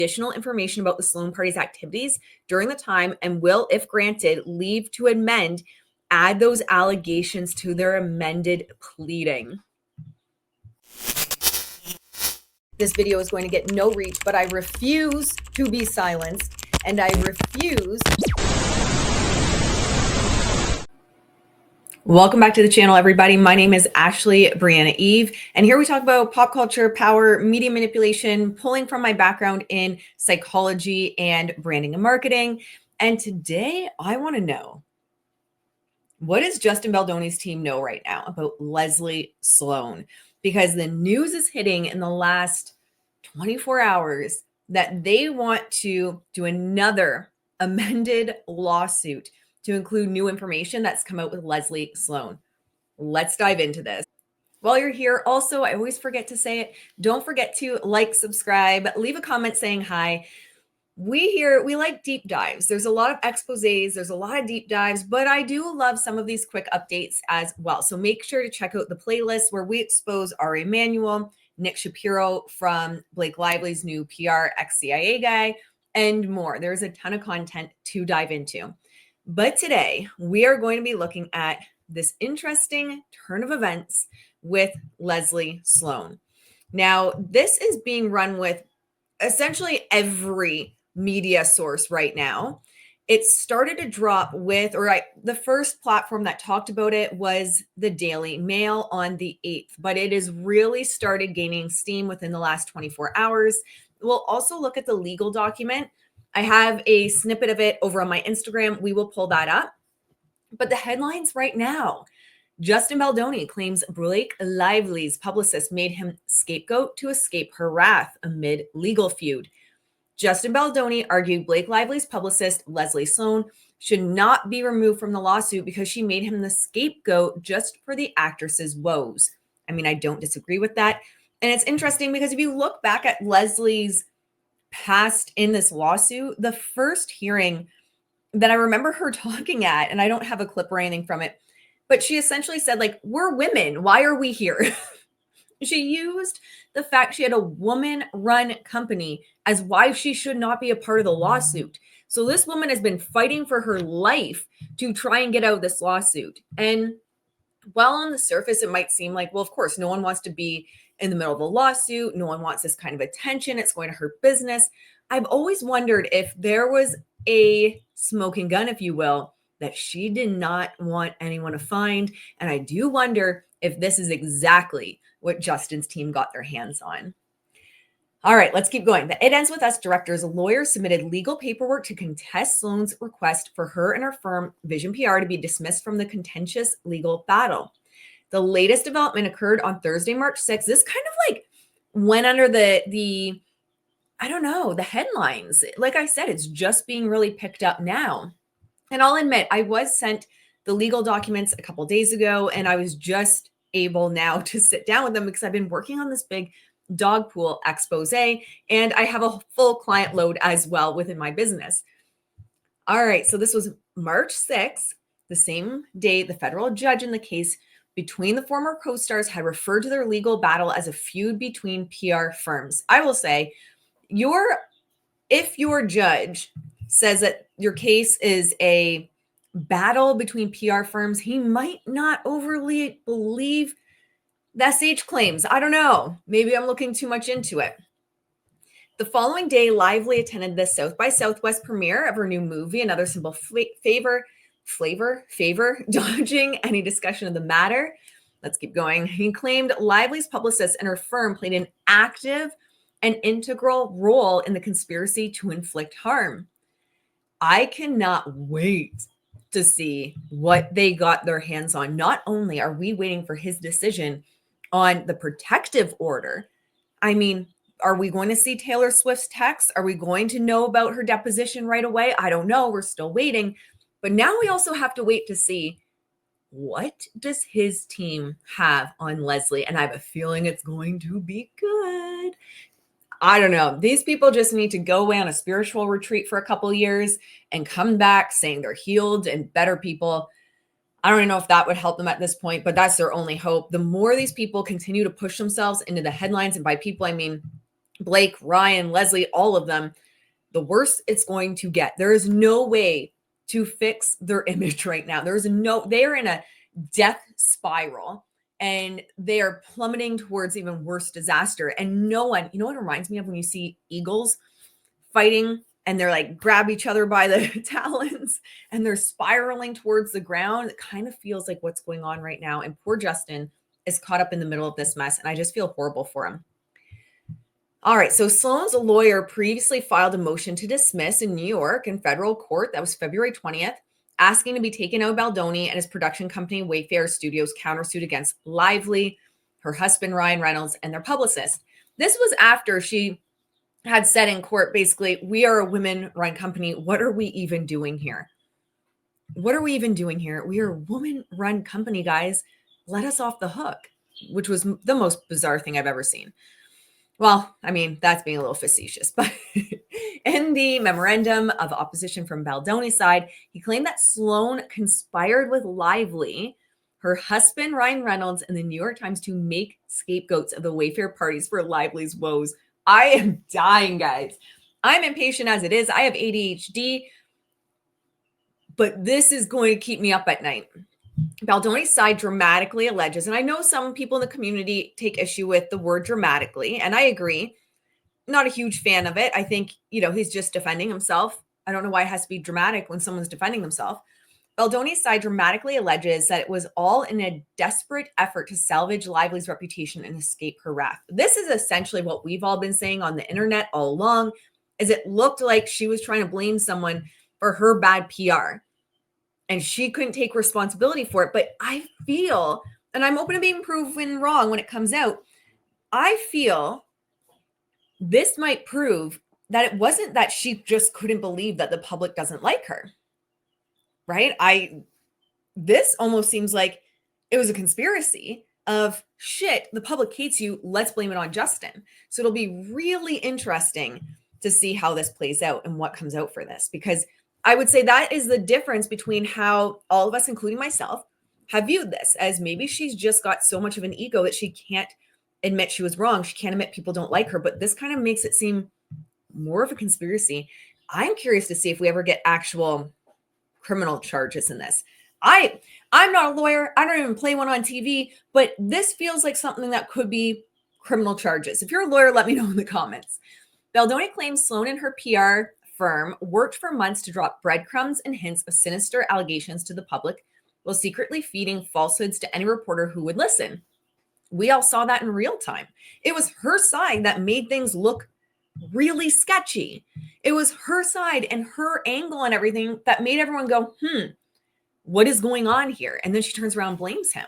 additional information about the Sloan Party's activities during the time and will, if granted, leave to amend, add those allegations to their amended pleading. This video is going to get no reach, but I refuse to be silenced, and I refuse. Welcome back to the channel, everybody. My name is Ashley Brianna Eve, and here we talk about pop culture, power, media manipulation, pulling from my background in psychology and branding and marketing. And today I want to know, what does Justin Baldoni's team know right now about Leslie Sloan? Because the news is hitting in the last 24 hours that they want to do another amended lawsuit to include new information that's come out with Leslie Sloan. Let's dive into this. While you're here, also, I always forget to say it, don't forget to like, subscribe, leave a comment saying hi. We like deep dives. There's a lot of exposés, there's a lot of deep dives, but I do love some of these quick updates as well. So make sure to check out the playlist where we expose R.A. Emanuel, Nick Shapiro from Blake Lively's new PR ex-CIA guy, and more. There's a ton of content to dive into. But today we are going to be looking at this interesting turn of events with Leslie Sloan. Now, this is being run with essentially every media source right now. It started to drop with, the first platform that talked about it was the Daily Mail on the 8th, but it has really started gaining steam within the last 24 hours. We'll also look at the legal document. I have a snippet of it over on my Instagram. We will pull that up. But the headlines right now, Justin Baldoni claims Blake Lively's publicist made him scapegoat to escape her wrath amid legal feud. Justin Baldoni argued Blake Lively's publicist, Leslie Sloan, should not be removed from the lawsuit because she made him the scapegoat just for the actress's woes. I mean, I don't disagree with that. And it's interesting because if you look back at Leslie's past in this lawsuit, the first hearing that I remember her talking at, and I don't have a clip or anything from it, but she essentially said, like, we're women. Why are we here? She used the fact she had a woman-run company as why she should not be a part of the lawsuit. So this woman has been fighting for her life to try and get out of this lawsuit. And while on the surface, it might seem like, well, of course, no one wants to be in the middle of a lawsuit. No one wants this kind of attention. It's going to hurt business. I've always wondered if there was a smoking gun, if you will, that she did not want anyone to find. And I do wonder if this is exactly what Justin's team got their hands on. All right, let's keep going. The It Ends With Us director's lawyer submitted legal paperwork to contest Sloan's request for her and her firm, Vision PR, to be dismissed from the contentious legal battle. The latest development occurred on Thursday, March 6th. This kind of like went under the I don't know, the headlines. Like I said, it's just being really picked up now. And I'll admit, I was sent the legal documents a couple days ago, and I was just able now to sit down with them because I've been working on this big dog pool expose, and I have a full client load as well within my business. All right, so this was March 6th, the same day the federal judge in the case between the former co-stars had referred to their legal battle as a feud between PR firms. I will say, if your judge says that your case is a battle between PR firms, he might not overly believe the SH claims. I don't know. Maybe I'm looking too much into it. The following day, Lively attended the South by Southwest premiere of her new movie, Another Simple Favor, dodging any discussion of the matter. Let's keep going. He claimed Lively's publicist and her firm played an active and integral role in the conspiracy to inflict harm. I cannot wait to see what they got their hands on. Not only are we waiting for his decision on the protective order, I mean, are we going to see Taylor Swift's text? Are we going to know about her deposition right away? I don't know. We're still waiting. But now we also have to wait to see, what does his team have on Leslie? And I have a feeling it's going to be good. I don't know. These people just need to go away on a spiritual retreat for a couple of years and come back saying they're healed and better people. I don't even know if that would help them at this point, but that's their only hope. The more these people continue to push themselves into the headlines, and by people, I mean Blake, Ryan, Leslie, all of them, the worse it's going to get. There is no way to fix their image right now. They are in a death spiral and they are plummeting towards even worse disaster. And no one, you know what it reminds me of when you see eagles fighting and they're like grab each other by the talons and they're spiraling towards the ground. It kind of feels like what's going on right now. And poor Justin is caught up in the middle of this mess. And I just feel horrible for him. All right. So Sloan's lawyer previously filed a motion to dismiss in New York in federal court. That was February 20th, asking to be taken out of Baldoni and his production company Wayfair Studios countersuit against Lively, her husband Ryan Reynolds, and their publicist. This was after she had said in court, basically, we are a women-run company. What are we even doing here? What are we even doing here? We are a woman-run company, guys. Let us off the hook, which was the most bizarre thing I've ever seen. Well, I mean, that's being a little facetious, but in the memorandum of opposition from Baldoni's side, he claimed that Sloan conspired with Lively, her husband, Ryan Reynolds, and the New York Times to make scapegoats of the Wayfair parties for Lively's woes. I am dying, guys. I'm impatient as it is. I have ADHD, but this is going to keep me up at night. Baldoni's side dramatically alleges, and I know some people in the community take issue with the word dramatically, and I agree. Not a huge fan of it. I think, he's just defending himself. I don't know why it has to be dramatic when someone's defending themselves. Baldoni's side dramatically alleges that it was all in a desperate effort to salvage Lively's reputation and escape her wrath. This is essentially what we've all been saying on the internet all along, is it looked like she was trying to blame someone for her bad PR. And she couldn't take responsibility for it. But I feel, and I'm open to being proven wrong when it comes out, I feel this might prove that it wasn't that she just couldn't believe that the public doesn't like her, right? This almost seems like it was a conspiracy of shit, the public hates you, let's blame it on Justin. So it'll be really interesting to see how this plays out and what comes out for this, because I would say that is the difference between how all of us, including myself, have viewed this as maybe she's just got so much of an ego that she can't admit she was wrong. She can't admit people don't like her, but this kind of makes it seem more of a conspiracy. I'm curious to see if we ever get actual criminal charges in this. I'm not a lawyer. I don't even play one on TV, but this feels like something that could be criminal charges. If you're a lawyer, let me know in the comments. Baldoni claims Sloan and her PR firm worked for months to drop breadcrumbs and hints of sinister allegations to the public while secretly feeding falsehoods to any reporter who would listen. We all saw that in real time. It was her side that made things look really sketchy. It was her side and her angle on everything that made everyone go, what is going on here? And then she turns around and blames him.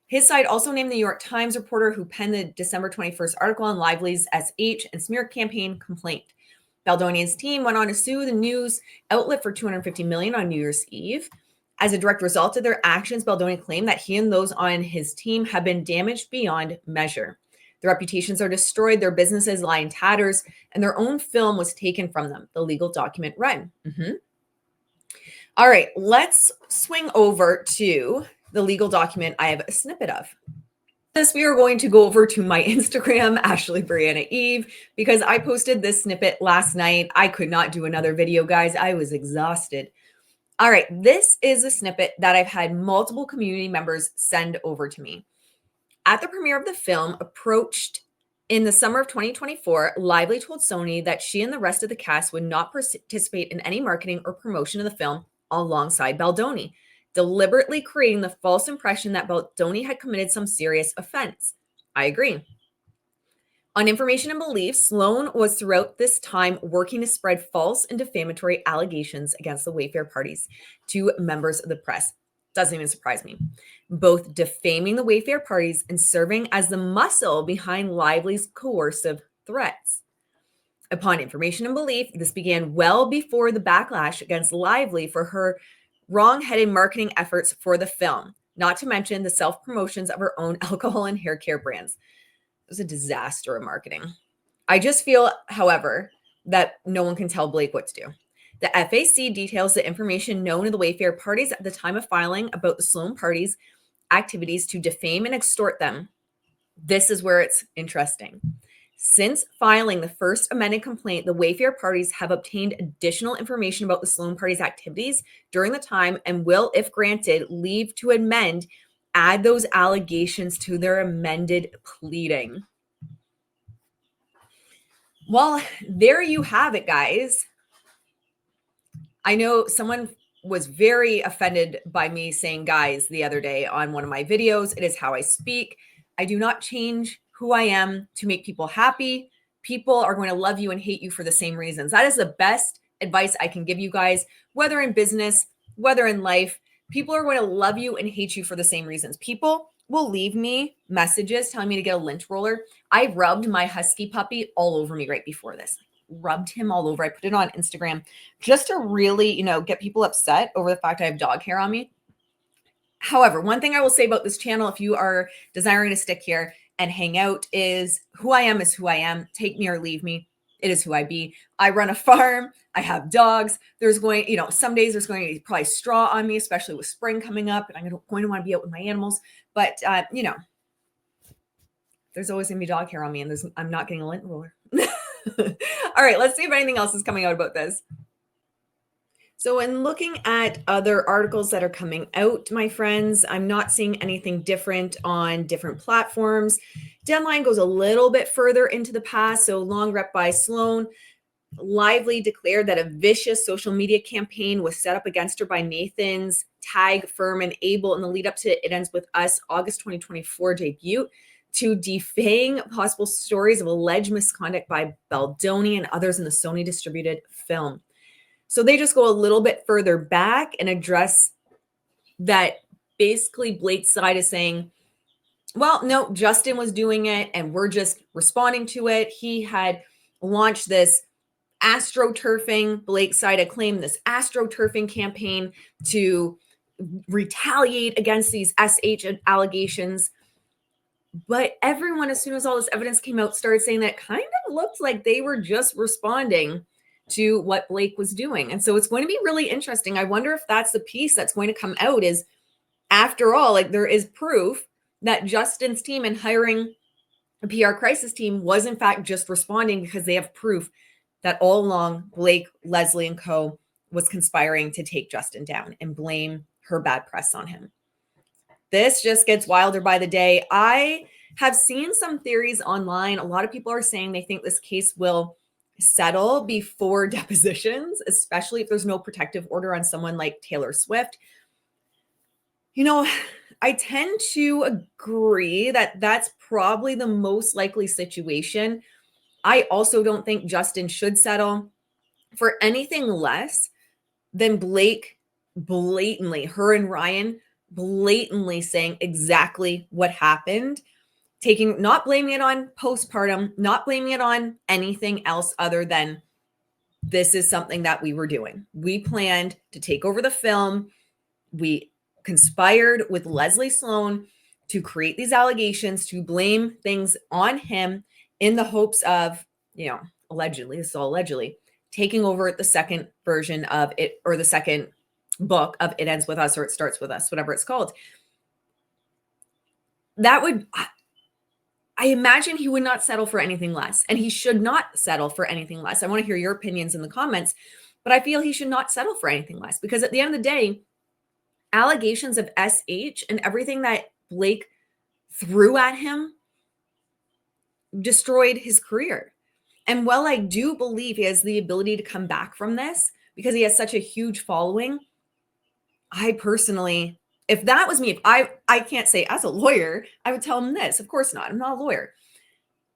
His side also named the New York Times reporter who penned the December 21st article on Lively's SH and smear campaign complaint. Baldoni's team went on to sue the news outlet for $250 million on New Year's Eve. As a direct result of their actions, Baldoni claimed that he and those on his team have been damaged beyond measure. Their reputations are destroyed, their businesses lie in tatters, and their own film was taken from them, the legal document read. All right, let's swing over to the legal document I have a snippet of. This, we are going to go over to my Instagram, Ashley Brianna Eve, because I posted this snippet last night. I could not do another video, guys. I was exhausted. All right, this is a snippet that I've had multiple community members send over to me. At the premiere of the film, approached in the summer of 2024, Lively told Sony that she and the rest of the cast would not participate in any marketing or promotion of the film alongside Baldoni, deliberately creating the false impression that Baldoni had committed some serious offense. I agree. On information and belief, Sloan was throughout this time working to spread false and defamatory allegations against the Wayfair parties to members of the press. Doesn't even surprise me. Both defaming the Wayfair parties and serving as the muscle behind Lively's coercive threats. Upon information and belief, this began well before the backlash against Lively for her wrong-headed marketing efforts for the film, not to mention the self-promotions of her own alcohol and hair care brands. It was a disaster of marketing. I just feel, however, that no one can tell Blake what to do. The FAC details the information known to the Wayfair parties at the time of filing about the Sloan parties' activities to defame and extort them. This is where it's interesting. Since filing the first amended complaint, the Wayfair parties have obtained additional information about the Sloan party's activities during the time and will, if granted, leave to amend, add those allegations to their amended pleading. Well, there you have it, guys. I know someone was very offended by me saying guys the other day on one of my videos. It is how I speak. I do not change who I am to make people happy. People are going to love you and hate you for the same reasons. That is the best advice I can give you guys, whether in business, whether in life. People are going to love you and hate you for the same reasons. People will leave me messages telling me to get a lint roller. I rubbed my husky puppy all over me right before this. Rubbed him all over. I put it on Instagram just to really, get people upset over the fact I have dog hair on me. However, one thing I will say about this channel, if you are desiring to stick here and hang out, is who I am is who I am. Take me or leave me. It is who I be. I run a farm. I have dogs. There's going, some days there's going to be probably straw on me, especially with spring coming up, and I'm going to want to be out with my animals. But, there's always going to be dog hair on me, and I'm not getting a lint roller. All right, let's see if anything else is coming out about this. So in looking at other articles that are coming out, my friends, I'm not seeing anything different on different platforms. Deadline goes a little bit further into the past. So long rep by Sloan Lively declared that a vicious social media campaign was set up against her by Nathan's tag firm and Able in the lead up to It Ends With Us August 2024 debut, to defang possible stories of alleged misconduct by Baldoni and others in the Sony distributed film. So they just go a little bit further back and address that basically Blake's side is saying, well, no, Justin was doing it and we're just responding to it. He had launched this Astroturfing, Blake's side had claimed this Astroturfing campaign to retaliate against these SH allegations. But everyone, as soon as all this evidence came out, started saying that it kind of looked like they were just responding to what Blake was doing. And so it's going to be really interesting. I wonder if that's the piece that's going to come out is, after all, like there is proof that Justin's team and hiring a PR crisis team was in fact just responding because they have proof that all along Blake, Leslie, and co. was conspiring to take Justin down and blame her bad press on him. This just gets wilder by the day. I have seen some theories online. A lot of people are saying they think this case will settle before depositions, especially if there's no protective order on someone like Taylor Swift. I tend to agree that that's probably the most likely situation. I also don't think Justin should settle for anything less than Blake blatantly, her and Ryan blatantly saying exactly what happened, not blaming it on postpartum, not blaming it on anything else other than this is something that we were doing. We planned to take over the film. We conspired with Leslie Sloan to create these allegations, to blame things on him in the hopes of, allegedly, this is all allegedly, taking over the second version of it, or the second book of It Ends With Us, or It Starts With Us, whatever it's called. I imagine he would not settle for anything less, and he should not settle for anything less. I want to hear your opinions in the comments, but I feel he should not settle for anything less because at the end of the day, allegations of SH and everything that Blake threw at him destroyed his career. And while I do believe he has the ability to come back from this because he has such a huge following, I personally, if that was me, if I can't say as a lawyer, I would tell him this. Of course not. I'm not a lawyer.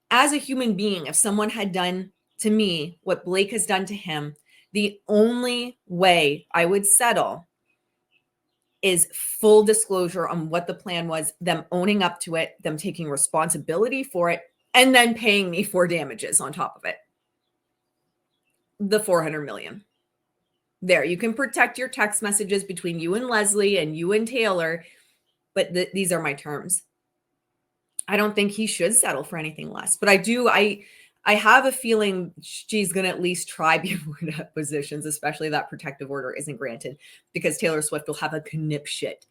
As a human being, if someone had done to me what Blake has done to him, the only way I would settle is full disclosure on what the plan was, them owning up to it, them taking responsibility for it, and then paying me for damages on top of it. The $400 million. There, you can protect your text messages between you and Leslie and you and Taylor, but these are my terms. I don't think he should settle for anything less, but I have a feeling she's going to at least try before depositions, especially that protective order isn't granted, because Taylor Swift will have a knipshit,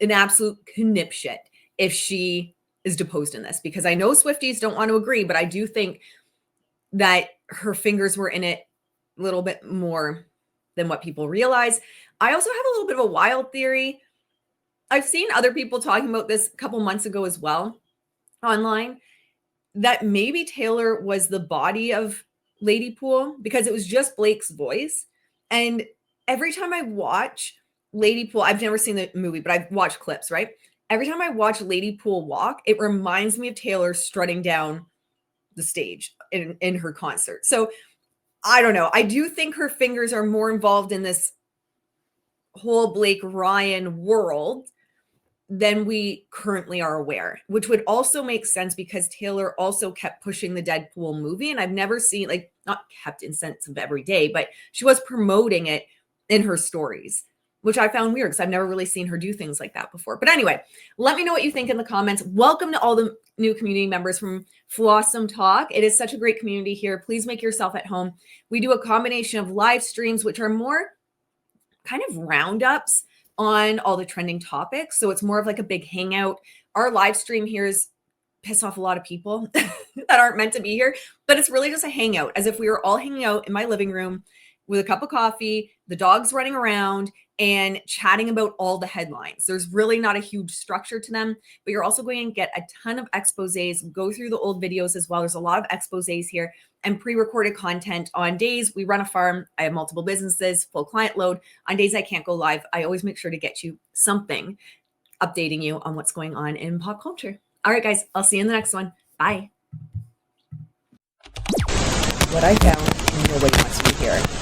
an absolute knipshit if she is deposed in this, because I know Swifties don't want to agree, but I do think that her fingers were in it a little bit more than what people realize. I also have a little bit of a wild theory. I've seen other people talking about this a couple months ago as well online, that maybe Taylor was the body of Lady Pool, because it was just Blake's voice. And every time I watch Lady Pool, I've never seen the movie, but I've watched clips, right? Every time I watch Lady Pool walk, it reminds me of Taylor strutting down the stage in her concert. So I don't know. I do think her fingers are more involved in this whole Blake Ryan world than we currently are aware, which would also make sense because Taylor also kept pushing the Deadpool movie. And I've never seen, like, not kept in sense of every day, but she was promoting it in her stories, which I found weird because I've never really seen her do things like that before. But anyway, let me know what you think in the comments. Welcome to all the new community members from Flossom Talk. It is such a great community here. Please make yourself at home. We do a combination of live streams, which are more kind of roundups on all the trending topics. So it's more of like a big hangout. Our live stream here is piss off a lot of people that aren't meant to be here, but it's really just a hangout, as if we were all hanging out in my living room with a cup of coffee, the dogs running around, and chatting about all the headlines. There's really not a huge structure to them, but you're also going to get a ton of exposés, go through the old videos as well. There's a lot of exposés here and pre-recorded content. On days we run a farm, I have multiple businesses, full client load. On days I can't go live, I always make sure to get you something updating you on what's going on in pop culture. All right, guys, I'll see you in the next one. Bye. What I found, nobody wants to hear.